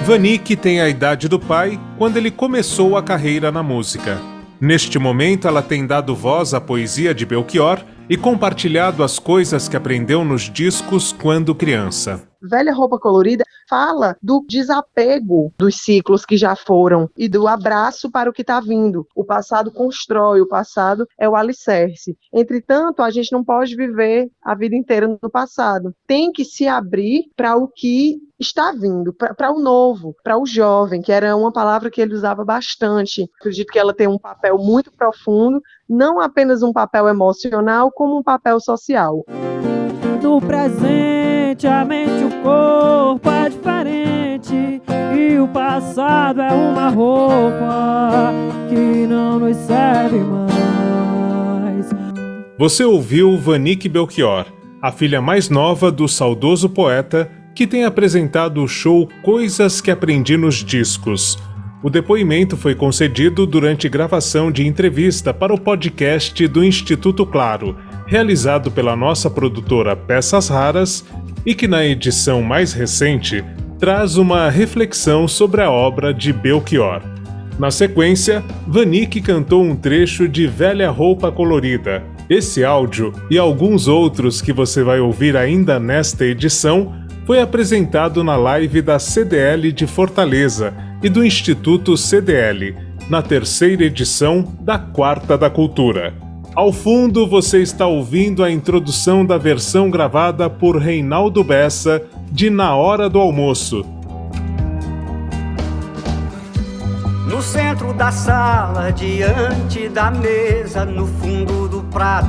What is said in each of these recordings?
Vanik tem a idade do pai quando ele começou a carreira na música. Neste momento, ela tem dado voz à poesia de Belchior e compartilhado as coisas que aprendeu nos discos quando criança. Velha Roupa Colorida fala do desapego dos ciclos que já foram e do abraço para o que está vindo. O passado constrói, o passado é o alicerce. Entretanto, a gente não pode viver a vida inteira no passado. Tem que se abrir para o que está vindo, para o novo, para o jovem, que era uma palavra que ele usava bastante. Acredito que ela tem um papel muito profundo, não apenas um papel emocional, como um papel social. No presente, a mente e o corpo é diferente, e o passado é uma roupa que não nos serve mais. Você ouviu Vanik Belchior, a filha mais nova do saudoso poeta, que tem apresentado o show Coisas que Aprendi nos Discos. O depoimento foi concedido durante gravação de entrevista para o podcast do Instituto Claro, realizado pela nossa produtora Peças Raras e que na edição mais recente traz uma reflexão sobre a obra de Belchior. Na sequência, Vanik cantou um trecho de Velha Roupa Colorida. Esse áudio e alguns outros que você vai ouvir ainda nesta edição foi apresentado na live da CDL de Fortaleza e do Instituto CDL, na terceira edição da Quarta da Cultura. Ao fundo, você está ouvindo a introdução da versão gravada por Reinaldo Bessa de Na Hora do Almoço. No centro da sala, diante da mesa, no fundo do prato,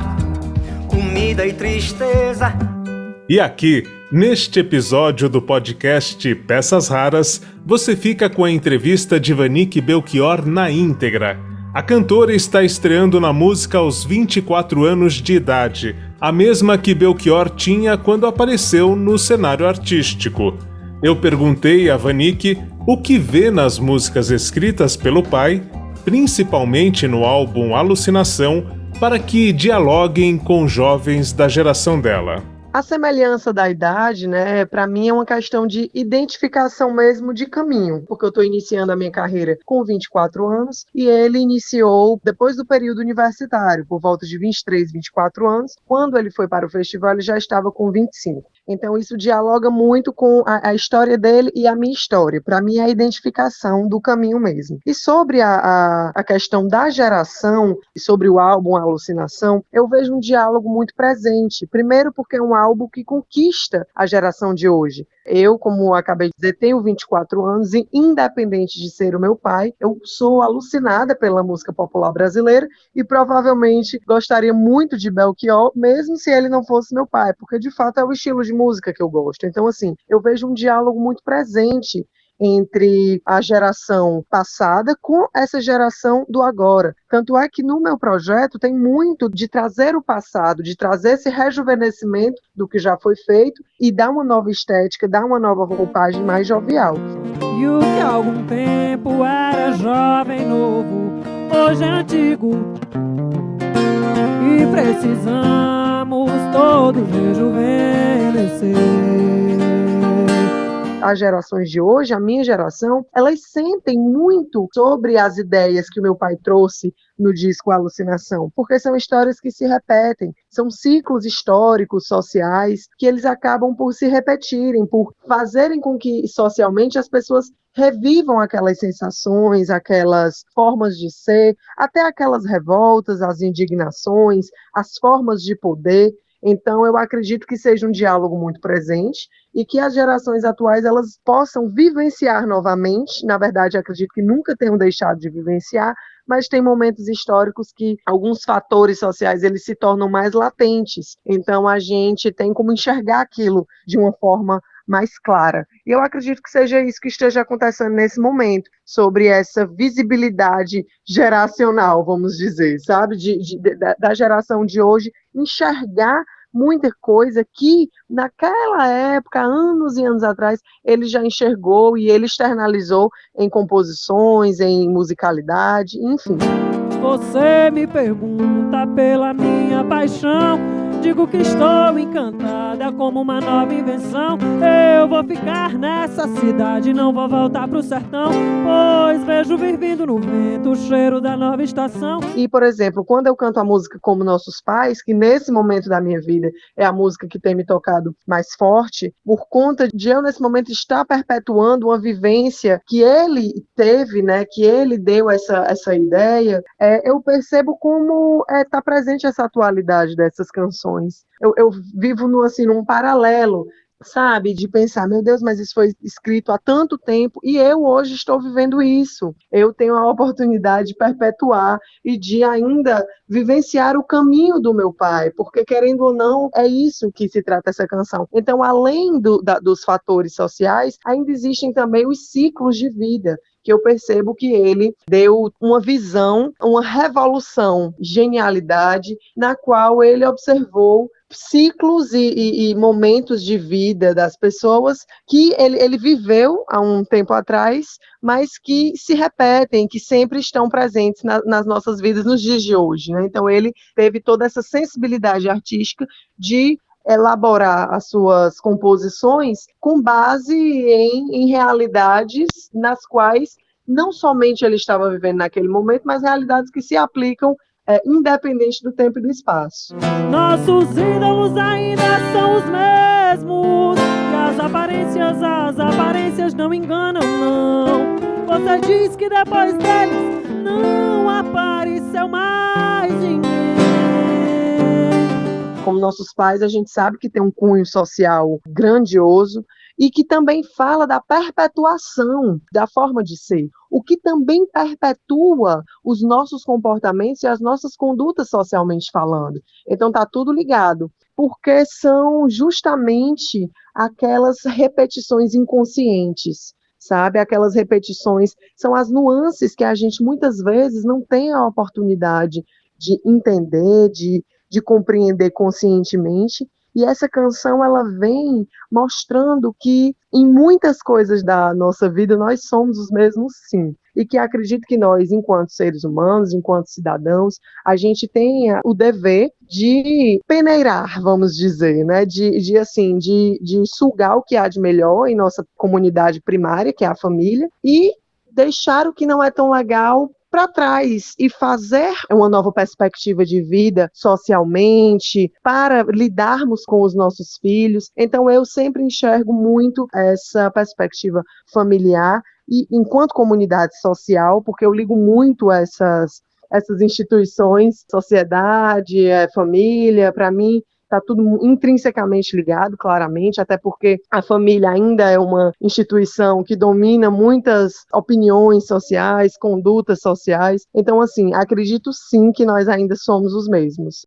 comida e tristeza. E aqui, neste episódio do podcast Peças Raras, você fica com a entrevista de Vanik Belchior na íntegra. A cantora está estreando na música aos 24 anos de idade, a mesma que Belchior tinha quando apareceu no cenário artístico. Eu perguntei a Vanik o que vê nas músicas escritas pelo pai, principalmente no álbum Alucinação, para que dialoguem com jovens da geração dela. A semelhança da idade, né, para mim é uma questão de identificação mesmo de caminho, porque eu estou iniciando a minha carreira com 24 anos e ele iniciou depois do período universitário, por volta de 23, 24 anos. Quando ele foi para o festival, ele já estava com 25. Então isso dialoga muito com a história dele e a minha história. Para mim é a identificação do caminho mesmo. E sobre a questão da geração e sobre o álbum Alucinação, eu vejo um diálogo muito presente. Primeiro porque é um álbum que conquista a geração de hoje. Eu, como acabei de dizer, tenho 24 anos e, independente de ser o meu pai, eu sou alucinada pela música popular brasileira e provavelmente gostaria muito de Belchior, mesmo se ele não fosse meu pai, porque de fato é o estilo de música que eu gosto. Então, assim, eu vejo um diálogo muito presente entre a geração passada com essa geração do agora. Tanto é que no meu projeto tem muito de trazer o passado, de trazer esse rejuvenescimento do que já foi feito e dar uma nova estética, dar uma nova roupagem mais jovial. E o que há algum tempo era jovem novo, hoje é antigo, e precisamos todos rejuvenescer. As gerações de hoje, a minha geração, elas sentem muito sobre as ideias que o meu pai trouxe no disco Alucinação, porque são histórias que se repetem, são ciclos históricos, sociais, que eles acabam por se repetirem, por fazerem com que socialmente as pessoas revivam aquelas sensações, aquelas formas de ser, até aquelas revoltas, as indignações, as formas de poder. Então, eu acredito que seja um diálogo muito presente e que as gerações atuais elas possam vivenciar novamente. Na verdade, acredito que nunca tenham deixado de vivenciar, mas tem momentos históricos que alguns fatores sociais eles se tornam mais latentes. Então, a gente tem como enxergar aquilo de uma forma mais clara. E eu acredito que seja isso que esteja acontecendo nesse momento, sobre essa visibilidade geracional, vamos dizer, sabe? Da geração de hoje enxergar muita coisa que naquela época, anos e anos atrás, ele já enxergou e ele externalizou em composições, em musicalidade, enfim. Você me pergunta pela minha paixão, digo que estou encantada como uma nova invenção. Eu vou ficar nessa cidade, não vou voltar pro sertão, pois vejo vir vindo no vento o cheiro da nova estação. E, por exemplo, quando eu canto a música Como Nossos Pais, que nesse momento da minha vida é a música que tem me tocado mais forte, por conta de eu nesse momento estar perpetuando uma vivência que ele teve, né, que ele deu essa ideia, eu percebo como está presente essa atualidade dessas canções. Eu vivo num paralelo, sabe, de pensar, meu Deus, mas isso foi escrito há tanto tempo e eu hoje estou vivendo isso. Eu tenho a oportunidade de perpetuar e de ainda vivenciar o caminho do meu pai, porque querendo ou não, é isso que se trata essa canção. Então, além dos fatores sociais, ainda existem também os ciclos de vida, que eu percebo que ele deu uma visão, uma revolução, genialidade, na qual ele observou ciclos e momentos de vida das pessoas que ele viveu há um tempo atrás, mas que se repetem, que sempre estão presentes nas nossas vidas nos dias de hoje, né? Então ele teve toda essa sensibilidade artística de elaborar as suas composições com base em realidades nas quais não somente ele estava vivendo naquele momento, mas realidades que se aplicam independente do tempo e do espaço. Nossos ídolos ainda são os mesmos, e as aparências não enganam, não. Você diz que depois deles não apareceu mais ninguém. Como Nossos Pais, a gente sabe que tem um cunho social grandioso e que também fala da perpetuação da forma de ser, o que também perpetua os nossos comportamentos e as nossas condutas socialmente falando. Então está tudo ligado, porque são justamente aquelas repetições inconscientes, sabe? Aquelas repetições, são as nuances que a gente muitas vezes não tem a oportunidade de entender, de compreender conscientemente. E essa canção, ela vem mostrando que em muitas coisas da nossa vida nós somos os mesmos, sim. E que acredito que nós, enquanto seres humanos, enquanto cidadãos, a gente tenha o dever de peneirar, vamos dizer, né? De sugar o que há de melhor em nossa comunidade primária, que é a família, e deixar o que não é tão legal para trás e fazer uma nova perspectiva de vida socialmente, para lidarmos com os nossos filhos. Então eu sempre enxergo muito essa perspectiva familiar e enquanto comunidade social, porque eu ligo muito a essas instituições, sociedade, família, para mim está tudo intrinsecamente ligado, claramente, até porque a família ainda é uma instituição que domina muitas opiniões sociais, condutas sociais. Então, assim, acredito sim que nós ainda somos os mesmos.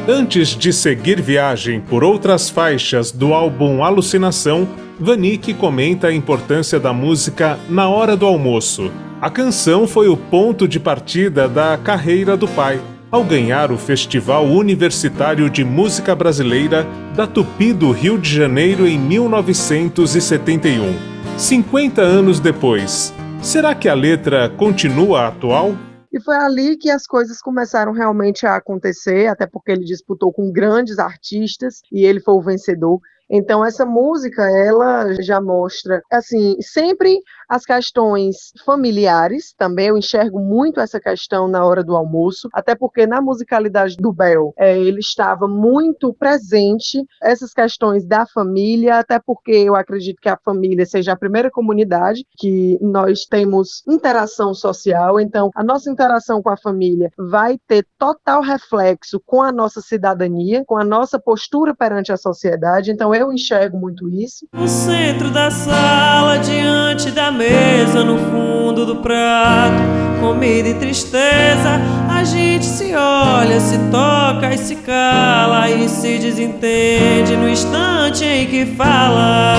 Antes de seguir viagem por outras faixas do álbum Alucinação, Vanik comenta a importância da música na hora do almoço. A canção foi o ponto de partida da carreira do pai, ao ganhar o Festival Universitário de Música Brasileira da Tupi do Rio de Janeiro em 1971. 50 anos depois, será que a letra continua atual? E foi ali que as coisas começaram realmente a acontecer, até porque ele disputou com grandes artistas e ele foi o vencedor. Então essa música, ela já mostra, assim, sempre as questões familiares, também eu enxergo muito essa questão na hora do almoço, até porque na musicalidade do Bel, ele estava muito presente, essas questões da família, até porque eu acredito que a família seja a primeira comunidade que nós temos interação social, então a nossa interação com a família vai ter total reflexo com a nossa cidadania, com a nossa postura perante a sociedade, então eu enxergo muito isso. No centro da sala, diante da mesa, no fundo do prato, comida e tristeza, a gente se olha, se toca e se cala e se desentende no instante em que fala.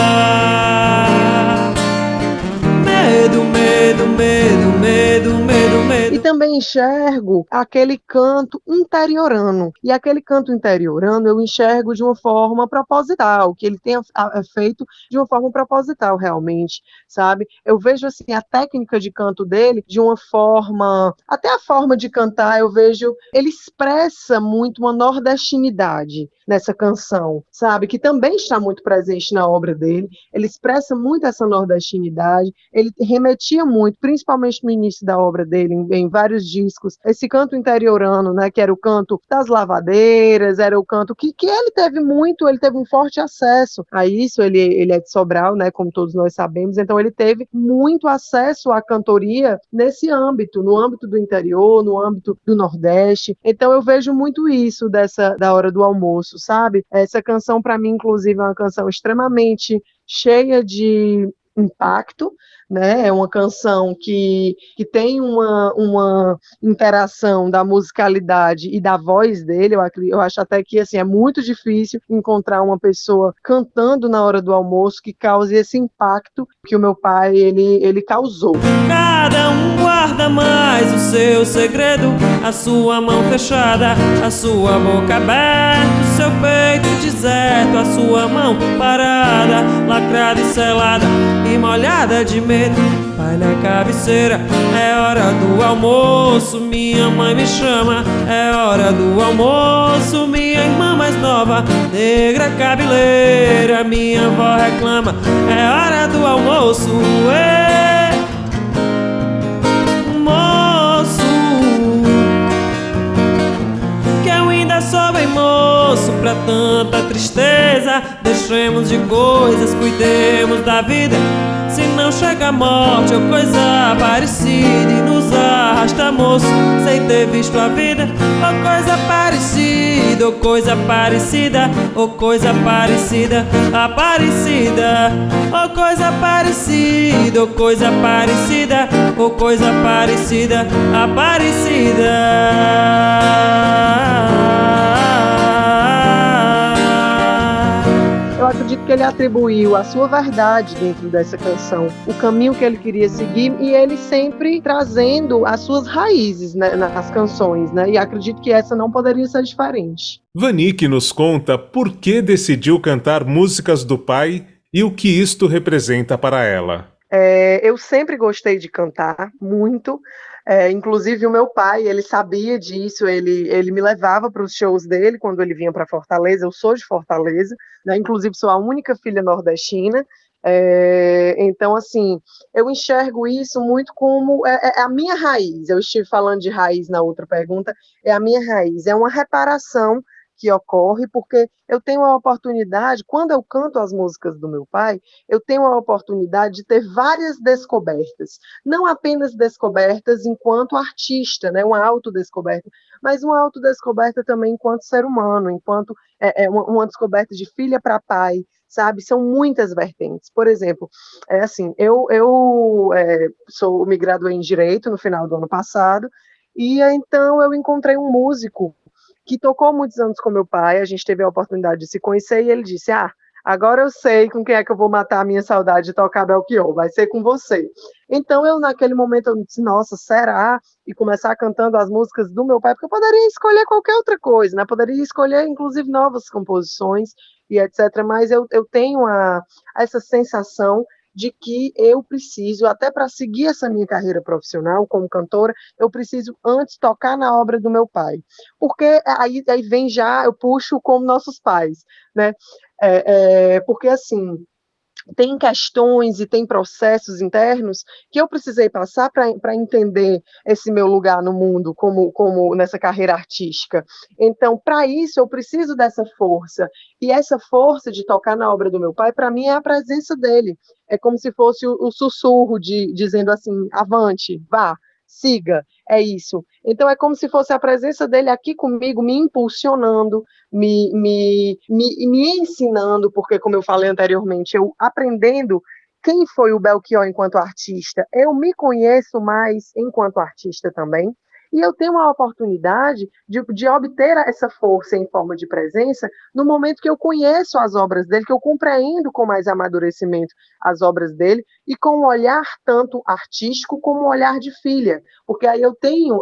Medo, medo, medo, medo, medo, medo. E também enxergo aquele canto interiorano. E aquele canto interiorano eu enxergo de uma forma proposital, que ele tenha feito de uma forma proposital, realmente, sabe? Eu vejo, assim, a técnica de canto dele de uma forma, até a forma de cantar, eu vejo, ele expressa muito uma nordestinidade nessa canção, sabe? Que também está muito presente na obra dele. Ele expressa muito essa nordestinidade, ele remetia muito, principalmente no início da obra dele, em vários discos, esse canto interiorano, né, que era o canto das lavadeiras, era o canto que ele teve muito, ele teve um forte acesso a isso, ele é de Sobral, né, como todos nós sabemos, então ele teve muito acesso à cantoria nesse âmbito, no âmbito do interior, no âmbito do Nordeste, então eu vejo muito isso da Hora do Almoço, sabe? Essa canção, para mim, inclusive, é uma canção extremamente cheia de impacto, né? É uma canção que tem uma interação da musicalidade e da voz dele. Eu acho até que assim, é muito difícil encontrar uma pessoa cantando na hora do almoço que cause esse impacto que o meu pai ele causou. Cada um guarda mais o seu segredo, a sua mão fechada, a sua boca aberta, o seu peito deserto, a sua mão parada, lacrada e selada e molhada de medo. Pai na cabeceira, é hora do almoço, minha mãe me chama, é hora do almoço, minha irmã mais nova, negra cabeleira, minha avó reclama, é hora do almoço, moço, que eu ainda sou bem moço pra tanta tristeza, deixemos de coisas, cuidemos da vida. Se não chega a morte ou coisa parecida e nos arrasta, moço, sem ter visto a vida. Ou coisa parecida, ou coisa parecida, ou coisa parecida, aparecida. Ou coisa parecida, ou coisa parecida, ou coisa parecida, aparecida. Eu acredito que ele atribuiu a sua verdade dentro dessa canção, o caminho que ele queria seguir, e ele sempre trazendo as suas raízes, né, nas canções, né? E acredito que essa não poderia ser diferente. Vanik nos conta por que decidiu cantar músicas do pai e o que isto representa para ela. Eu sempre gostei de cantar, muito. Inclusive o meu pai, ele sabia disso, ele me levava para os shows dele quando ele vinha para Fortaleza. Eu sou de Fortaleza, né? Inclusive sou a única filha nordestina. Então, assim, eu enxergo isso muito como a minha raiz. Eu estive falando de raiz na outra pergunta, é a minha raiz, é uma reparação que ocorre, porque eu tenho a oportunidade, quando eu canto as músicas do meu pai, eu tenho a oportunidade de ter várias descobertas, não apenas descobertas enquanto artista, né, uma autodescoberta, mas uma autodescoberta também enquanto ser humano, enquanto uma descoberta de filha para pai, sabe? São muitas vertentes. Por exemplo, eu me graduei em Direito no final do ano passado, e então eu encontrei um músico que tocou muitos anos com meu pai, a gente teve a oportunidade de se conhecer, e ele disse, agora eu sei com quem é que eu vou matar a minha saudade de tocar Belchior, vai ser com você. Então, naquele momento, eu disse, nossa, será? E começar cantando as músicas do meu pai, porque eu poderia escolher qualquer outra coisa, né? Poderia escolher, inclusive, novas composições e etc. Mas eu tenho essa sensação de que eu preciso, até para seguir essa minha carreira profissional como cantora, eu preciso antes tocar na obra do meu pai. Porque aí vem já, eu puxo como nossos pais, né? Porque, assim, tem questões e tem processos internos que eu precisei passar para entender esse meu lugar no mundo como nessa carreira artística. Então, para isso, eu preciso dessa força. E essa força de tocar na obra do meu pai, para mim, é a presença dele. É como se fosse o sussurro dizendo assim, avante, vá, siga, é isso. Então é como se fosse a presença dele aqui comigo, me impulsionando, me ensinando, porque como eu falei anteriormente, eu aprendendo quem foi o Belchior enquanto artista, eu me conheço mais enquanto artista também, E eu tenho uma oportunidade de obter essa força em forma de presença no momento que eu conheço as obras dele, que eu compreendo com mais amadurecimento as obras dele, e com um olhar tanto artístico como um olhar de filha, porque aí eu tenho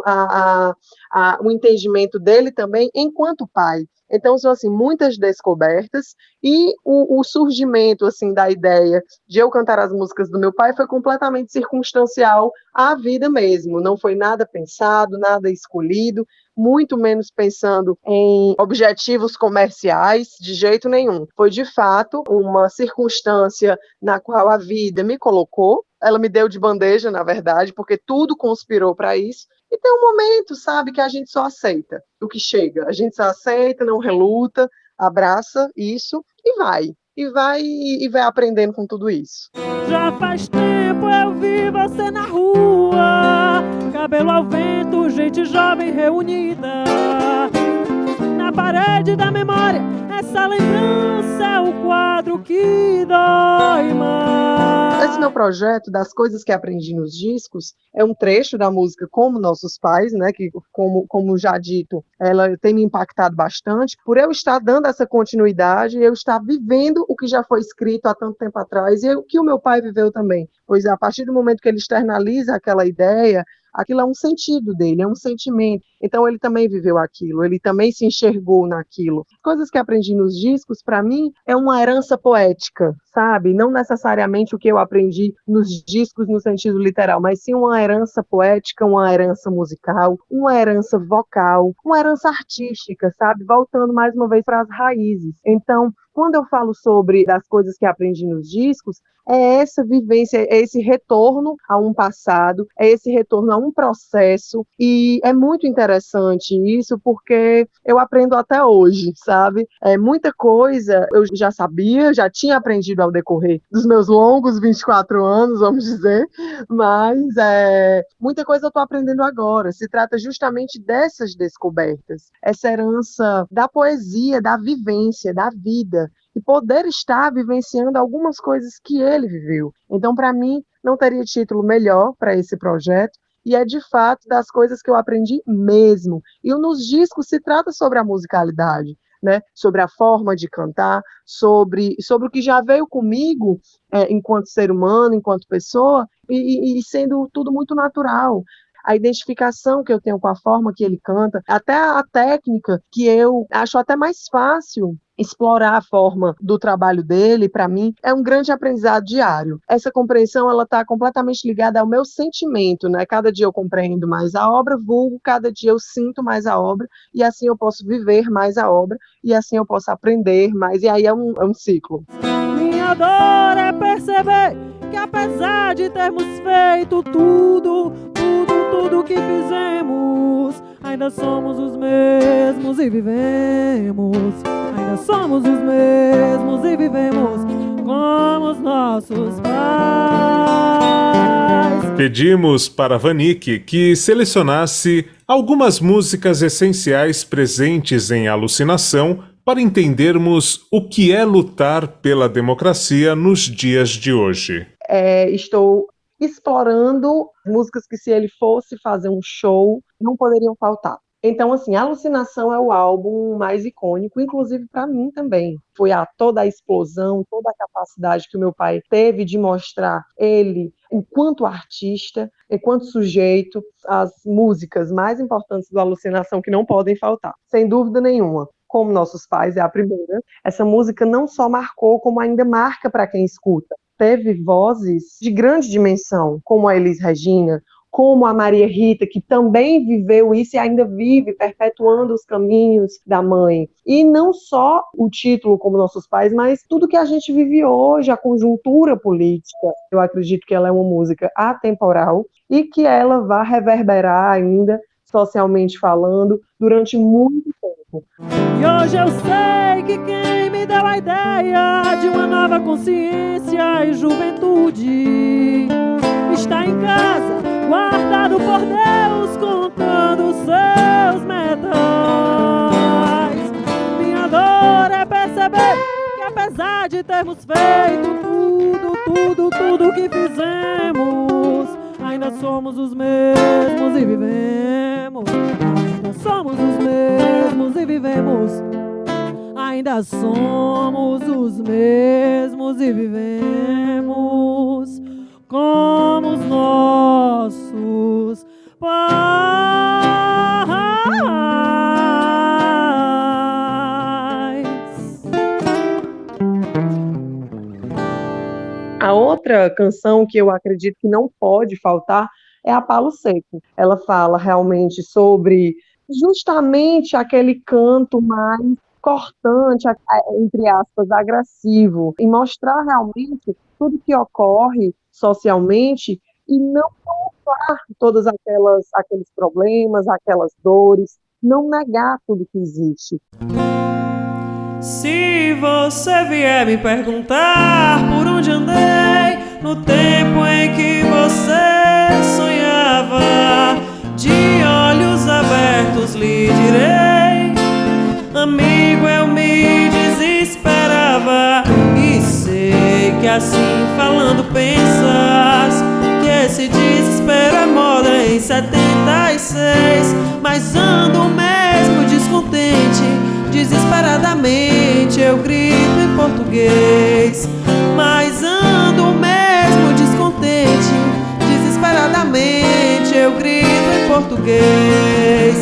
o entendimento dele também enquanto pai. Então, são assim, muitas descobertas, e o surgimento assim, da ideia de eu cantar as músicas do meu pai foi completamente circunstancial à vida mesmo, não foi nada pensado, nada escolhido, muito menos pensando em objetivos comerciais, de jeito nenhum. Foi, de fato, uma circunstância na qual a vida me colocou, ela me deu de bandeja, na verdade, porque tudo conspirou para isso, e tem um momento, sabe, que a gente só aceita o que chega, a gente só aceita, não reluta, abraça isso e vai aprendendo com tudo isso. Já faz tempo eu vi você na rua, cabelo ao vento, gente jovem reunida. Na parede da memória, essa lembrança é o quadro que dói mais. Esse meu projeto, das coisas que aprendi nos discos, é um trecho da música Como Nossos Pais, né, que, como já dito, ela tem me impactado bastante, por eu estar dando essa continuidade, eu estar vivendo o que já foi escrito há tanto tempo atrás, e o que o meu pai viveu também. Pois a partir do momento que ele externaliza aquela ideia, aquilo é um sentido dele, é um sentimento. Então ele também viveu aquilo, ele também se enxergou naquilo. Coisas que aprendi nos discos, para mim, é uma herança poética, sabe? Não necessariamente o que eu aprendi nos discos no sentido literal, mas sim uma herança poética, uma herança musical, uma herança vocal, uma herança artística, sabe? Voltando mais uma vez para as raízes. Então, quando eu falo sobre as coisas que aprendi nos discos, é essa vivência, é esse retorno a um passado, é esse retorno a um processo, e é muito interessante isso, porque eu aprendo até hoje, sabe? Muita coisa eu já sabia, já tinha aprendido ao decorrer dos meus longos 24 anos, vamos dizer, mas muita coisa eu estou aprendendo agora. Se trata justamente dessas descobertas, essa herança da poesia, da vivência, da vida, e poder estar vivenciando algumas coisas que ele viveu. Então, para mim, não teria título melhor para esse projeto, e é de fato das coisas que eu aprendi mesmo. E nos discos se trata sobre a musicalidade, né? Sobre a forma de cantar, sobre o que já veio comigo enquanto ser humano, enquanto pessoa, e sendo tudo muito natural. A identificação que eu tenho com a forma que ele canta, até a técnica, que eu acho até mais fácil explorar a forma do trabalho dele, para mim, é um grande aprendizado diário. Essa compreensão, ela está completamente ligada ao meu sentimento, né? Cada dia eu compreendo mais a obra, vulgo, cada dia eu sinto mais a obra, e assim eu posso viver mais a obra, e assim eu posso aprender mais, e aí é um ciclo. Minha dor é perceber que apesar de termos feito tudo que fizemos, ainda somos os mesmos e vivemos. Ainda somos os mesmos e vivemos como os nossos pais. Pedimos para Vanik que selecionasse algumas músicas essenciais presentes em Alucinação para entendermos o que é lutar pela democracia nos dias de hoje. Estou explorando músicas que, se ele fosse fazer um show, não poderiam faltar. Então, assim, Alucinação é o álbum mais icônico, inclusive para mim também. Foi toda a explosão, toda a capacidade que o meu pai teve de mostrar ele enquanto artista, enquanto sujeito, as músicas mais importantes do Alucinação que não podem faltar, sem dúvida nenhuma. Como Nossos Pais é a primeira. Essa música não só marcou, como ainda marca para quem escuta. Teve vozes de grande dimensão, como a Elis Regina, como a Maria Rita, que também viveu isso e ainda vive, perpetuando os caminhos da mãe. E não só o título, Como Nossos Pais, mas tudo que a gente vive hoje, a conjuntura política. Eu acredito que ela é uma música atemporal e que ela vai reverberar ainda, socialmente falando, durante muito tempo. E hoje eu sei que quem me deu a ideia de uma nova consciência e juventude está em casa, guardado por Deus, contando seus metais. Minha dor é perceber que apesar de termos feito tudo que fizemos, ainda somos os mesmos e vivemos. ainda somos os mesmos e vivemos. Ainda somos os mesmos e vivemos como os nossos pais. A outra canção que eu acredito que não pode faltar é a Palo Seco. Ela fala realmente sobre justamente aquele canto mais cortante, entre aspas, agressivo, e mostrar realmente tudo que ocorre socialmente e não mostrar todos aqueles problemas, aquelas dores, não negar tudo que existe. Se você vier me perguntar por onde andei no tempo em que você sonhava, de olhos abertos lhe direi: amigo, eu me desesperava. E sei que assim falando pensas que esse desespero é moda em 76, mas ando mesmo descontente. Desesperadamente eu grito em português, mas ando mesmo descontente. Desesperadamente eu grito em português.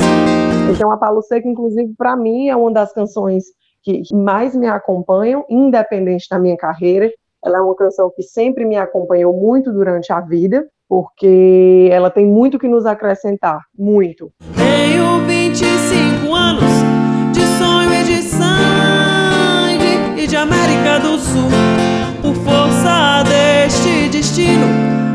Então a Palo Seco, inclusive, para mim, é uma das canções que mais me acompanham, independente da minha carreira. Ela é uma canção que sempre me acompanhou muito durante a vida, porque ela tem muito que nos acrescentar, muito. Tenho 25 anos de sonho e de sangue e de América do Sul. Por força deste destino,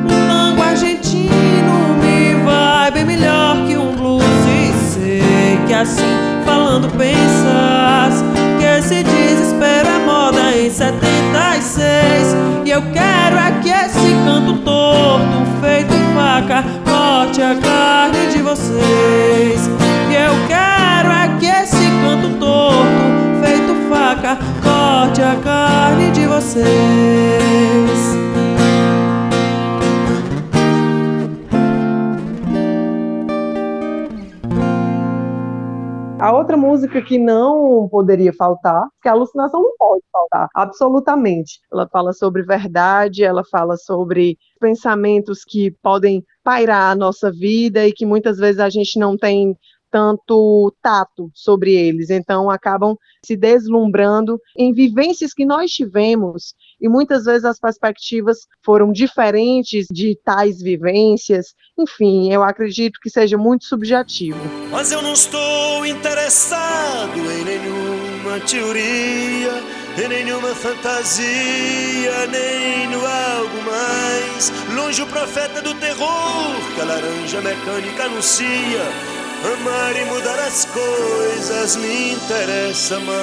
um tango argentino me vai bem melhor que um blues. E sei que assim falando pensas que esse desespero é moda em 76, e eu quero é que esse canto torto feito faca corte a carne de vocês. E eu quero é que esse canto torto feito faca corte a carne de vocês. A outra música que não poderia faltar, que a Alucinação não pode faltar, absolutamente. Ela fala sobre verdade, ela fala sobre pensamentos que podem pairar a nossa vida e que muitas vezes a gente não tem tanto tato sobre eles, então acabam se deslumbrando em vivências que nós tivemos, e muitas vezes as perspectivas foram diferentes de tais vivências. Enfim, eu acredito que seja muito subjetivo. Mas eu não estou interessado em nenhuma teoria, em nenhuma fantasia, nem no algo mais. Longe o profeta do terror que a laranja mecânica anuncia. Amar e mudar as coisas me interessa mais.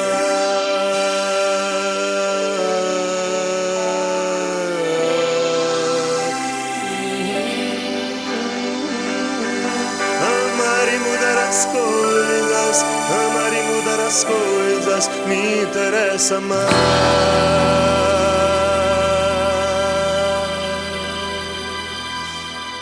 Amar e mudar as coisas, amar e mudar as coisas me interessa mais.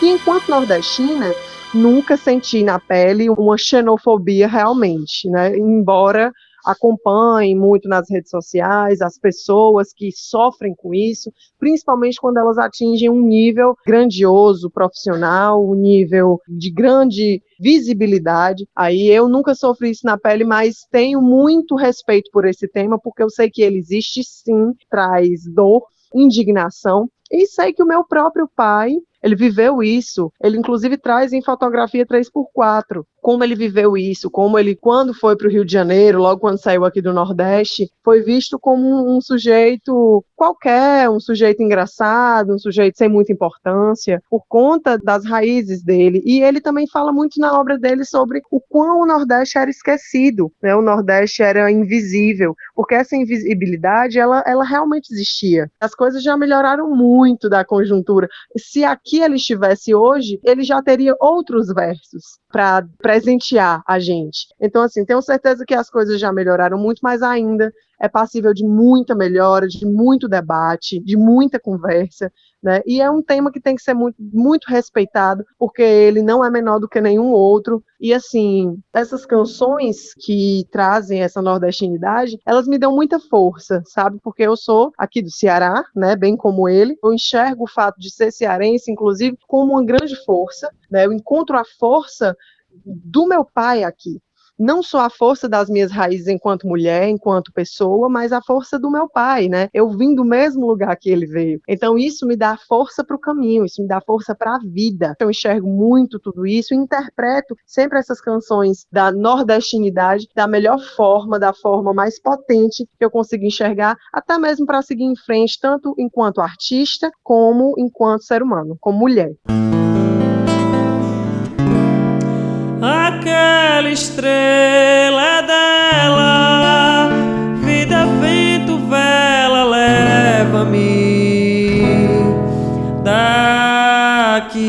E enquanto nordestina, nunca senti na pele uma xenofobia realmente, né? Embora acompanhe muito nas redes sociais as pessoas que sofrem com isso, principalmente quando elas atingem um nível grandioso, profissional, um nível de grande visibilidade. Aí eu nunca sofri isso na pele, mas tenho muito respeito por esse tema, porque eu sei que ele existe sim, traz dor, indignação, e sei que o meu próprio pai, ele viveu isso, ele inclusive traz em fotografia 3x4, como ele viveu isso, como ele, quando foi para o Rio de Janeiro, logo quando saiu aqui do Nordeste, foi visto como um sujeito qualquer, um sujeito engraçado, um sujeito sem muita importância, por conta das raízes dele. E ele também fala muito na obra dele sobre o quão o Nordeste era esquecido, né? O Nordeste era invisível, porque essa invisibilidade, ela realmente existia. As coisas já melhoraram muito da conjuntura. Se aqui ele estivesse hoje, ele já teria outros versos para presentear a gente. Então, assim, tenho certeza que as coisas já melhoraram muito, mas ainda é passível de muita melhora, de muito debate, de muita conversa, né? E é um tema que tem que ser muito, muito respeitado, porque ele não é menor do que nenhum outro. E assim, essas canções que trazem essa nordestinidade, elas me dão muita força, sabe? Porque eu sou aqui do Ceará, né? Bem como ele. Eu enxergo o fato de ser cearense, inclusive, como uma grande força, né? Eu encontro a força do meu pai aqui. Não só a força das minhas raízes enquanto mulher, enquanto pessoa, mas a força do meu pai, né? Eu vim do mesmo lugar que ele veio. Então isso me dá força para o caminho, isso me dá força para a vida. Eu enxergo muito tudo isso e interpreto sempre essas canções da nordestinidade da melhor forma, da forma mais potente que eu consigo enxergar, até mesmo para seguir em frente, tanto enquanto artista, como enquanto ser humano, como mulher. Aquela estrela dela, vida, vento, vela, leva-me daqui.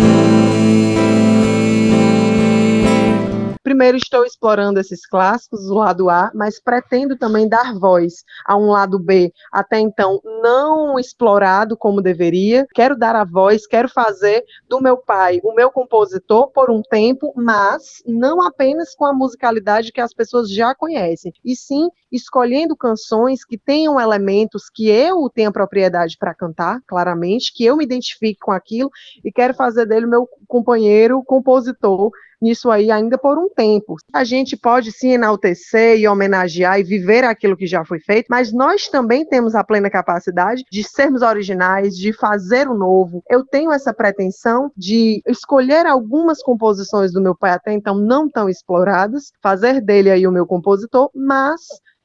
Primeiro estou explorando esses clássicos, o lado A, mas pretendo também dar voz a um lado B, até então não explorado como deveria. Quero dar a voz, quero fazer do meu pai o meu compositor por um tempo, mas não apenas com a musicalidade que as pessoas já conhecem, e sim escolhendo canções que tenham elementos que eu tenha propriedade para cantar, claramente, que eu me identifique com aquilo, e quero fazer dele o meu companheiro compositor nisso aí ainda por um tempo. A gente pode se enaltecer e homenagear e viver aquilo que já foi feito, mas nós também temos a plena capacidade de sermos originais, de fazer o novo. Eu tenho essa pretensão de escolher algumas composições do meu pai até então não tão exploradas, fazer dele aí o meu compositor, mas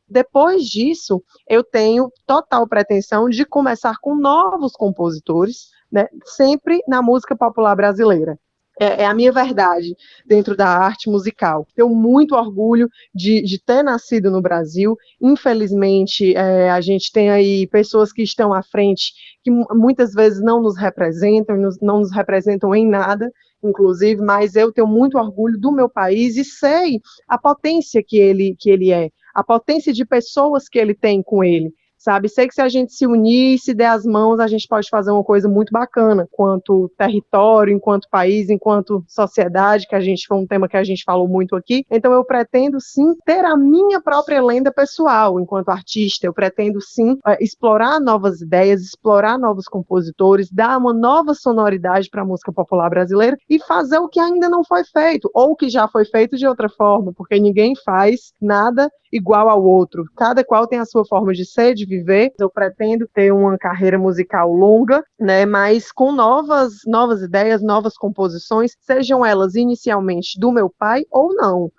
depois disso eu tenho total pretensão de começar com novos compositores, né, sempre na música popular brasileira. É a minha verdade dentro da arte musical. Tenho muito orgulho de ter nascido no Brasil. Infelizmente, a gente tem aí pessoas que estão à frente que muitas vezes não nos representam, não nos representam em nada, inclusive, mas eu tenho muito orgulho do meu país e sei a potência que ele é, a potência de pessoas que ele tem com ele. Sabe, sei que se a gente se unir e se der as mãos, a gente pode fazer uma coisa muito bacana, enquanto território, enquanto país, enquanto sociedade, foi um tema que a gente falou muito aqui. Então eu pretendo sim ter a minha própria lenda pessoal, enquanto artista. Eu pretendo sim explorar novas ideias, explorar novos compositores, dar uma nova sonoridade para a música popular brasileira e fazer o que ainda não foi feito, ou o que já foi feito de outra forma, porque ninguém faz nada igual ao outro. Cada qual tem a sua forma de ser, de viver. Eu pretendo ter uma carreira musical longa, né, mas com novas ideias, novas composições, sejam elas inicialmente do meu pai ou não.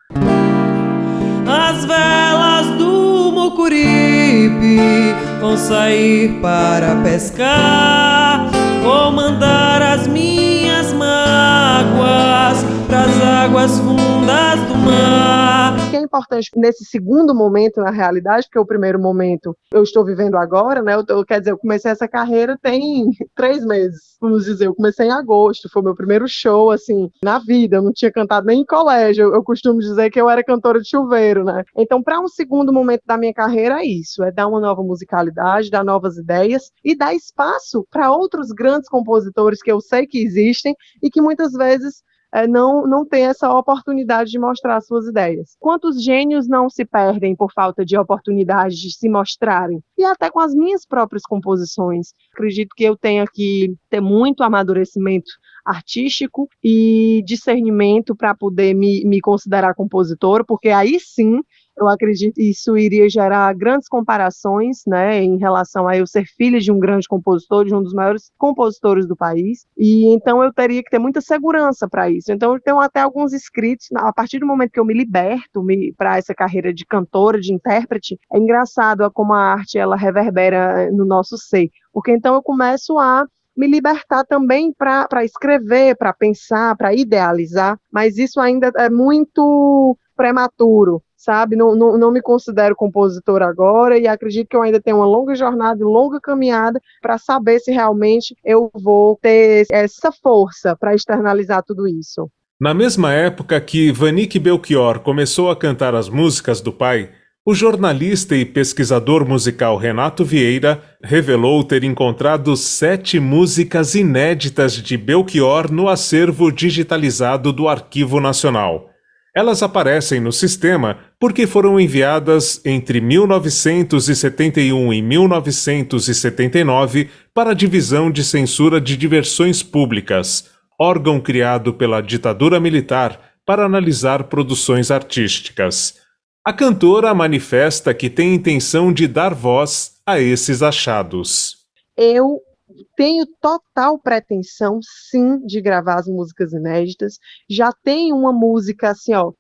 As velas do Mucuripe vão sair para pescar, vou mandar as minhas mágoas pras águas fundas do mar. O que é importante nesse segundo momento, na realidade, porque o primeiro momento eu estou vivendo agora, né? Quer dizer, eu comecei essa carreira tem 3 meses, vamos dizer. Eu comecei em agosto, foi o meu primeiro show, assim, na vida. Eu não tinha cantado nem em colégio. Eu costumo dizer que eu era cantora de chuveiro, né? Então, para um segundo momento da minha carreira, é isso: é dar uma nova musicalidade, dar novas ideias e dar espaço para outros grandes compositores que eu sei que existem e que muitas vezes não tem essa oportunidade de mostrar suas ideias. Quantos gênios não se perdem por falta de oportunidade de se mostrarem? E até com as minhas próprias composições. Acredito que eu tenha que ter muito amadurecimento artístico e discernimento para poder me considerar compositora, porque aí sim eu acredito que isso iria gerar grandes comparações, né, em relação a eu ser filha de um grande compositor, de um dos maiores compositores do país, e então eu teria que ter muita segurança para isso. Então eu tenho até alguns escritos, a partir do momento que eu me liberto para essa carreira de cantora, de intérprete, é engraçado como a arte ela reverbera no nosso ser, porque então eu começo a me libertar também para escrever, para pensar, para idealizar, mas isso ainda é muito prematuro, sabe? Não me considero compositor agora e acredito que eu ainda tenho uma longa jornada, longa caminhada para saber se realmente eu vou ter essa força para externalizar tudo isso. Na mesma época que Vanique Belchior começou a cantar as músicas do pai, O jornalista e pesquisador musical Renato Vieira revelou ter encontrado 7 músicas inéditas de Belchior no acervo digitalizado do Arquivo Nacional. Elas aparecem no sistema porque foram enviadas entre 1971 e 1979 para a Divisão de Censura de Diversões Públicas, órgão criado pela ditadura militar para analisar produções artísticas. A cantora manifesta que tem intenção de dar voz a esses achados. Eu tenho total pretensão, sim, de gravar as músicas inéditas. Já tenho uma música, assim, ó,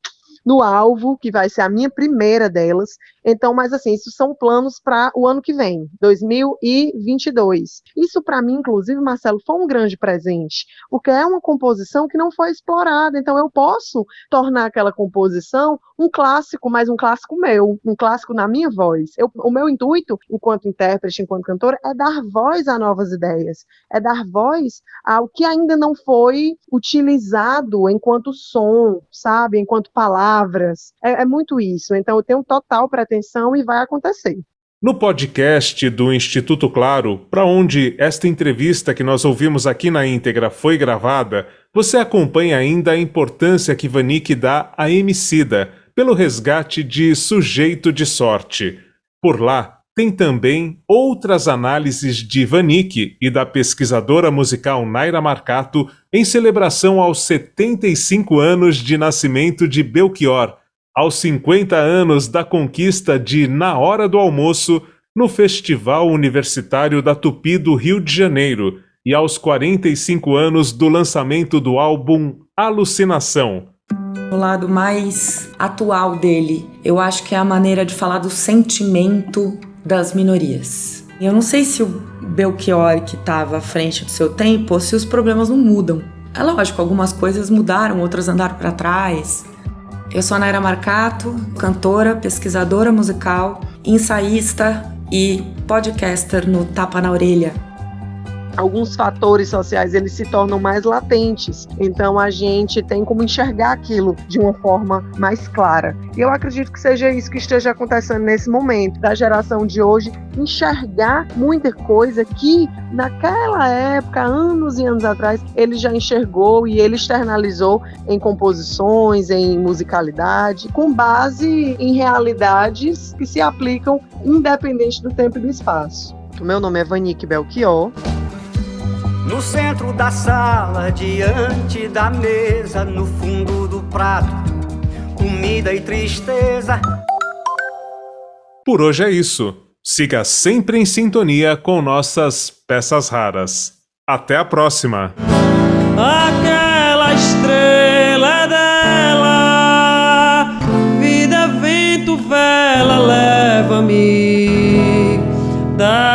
no alvo, que vai ser a minha primeira delas. Então, mas assim, isso são planos para o ano que vem, 2022. Isso para mim, inclusive, Marcelo, foi um grande presente, porque é uma composição que não foi explorada. Então eu posso tornar aquela composição um clássico, mas um clássico meu, um clássico na minha voz. O meu intuito, enquanto intérprete, enquanto cantora, é dar voz a novas ideias, é dar voz ao que ainda não foi utilizado enquanto som, sabe, enquanto palavras. É muito isso. Então eu tenho total pretensão e vai acontecer. No podcast do Instituto Claro, para onde esta entrevista que nós ouvimos aqui na íntegra foi gravada, você acompanha ainda a importância que Vanik dá a Emicida pelo resgate de Sujeito de Sorte. Por lá, tem também outras análises de Vanik e da pesquisadora musical Naira Marcato em celebração aos 75 anos de nascimento de Belchior, aos 50 anos da conquista de Na Hora do Almoço no Festival Universitário da Tupi do Rio de Janeiro e aos 45 anos do lançamento do álbum Alucinação. O lado mais atual dele, eu acho que é a maneira de falar do sentimento das minorias. Eu não sei se o Belchior que estava à frente do seu tempo ou se os problemas não mudam. É lógico, algumas coisas mudaram, outras andaram para trás. Eu sou a Naira Marcato, cantora, pesquisadora musical, ensaísta e podcaster no Tapa na Orelha. Alguns fatores sociais, eles se tornam mais latentes, então a gente tem como enxergar aquilo de uma forma mais clara. E eu acredito que seja isso que esteja acontecendo nesse momento, da geração de hoje, enxergar muita coisa que naquela época, anos e anos atrás, ele já enxergou e ele externalizou em composições, em musicalidade, com base em realidades que se aplicam independente do tempo e do espaço. O meu nome é Vanik Belchior. No centro da sala, diante da mesa, no fundo do prato, comida e tristeza. Por hoje é isso. Siga sempre em sintonia com nossas peças raras. Até a próxima! Aquela estrela dela, vida, vento, vela, leva-me daqui.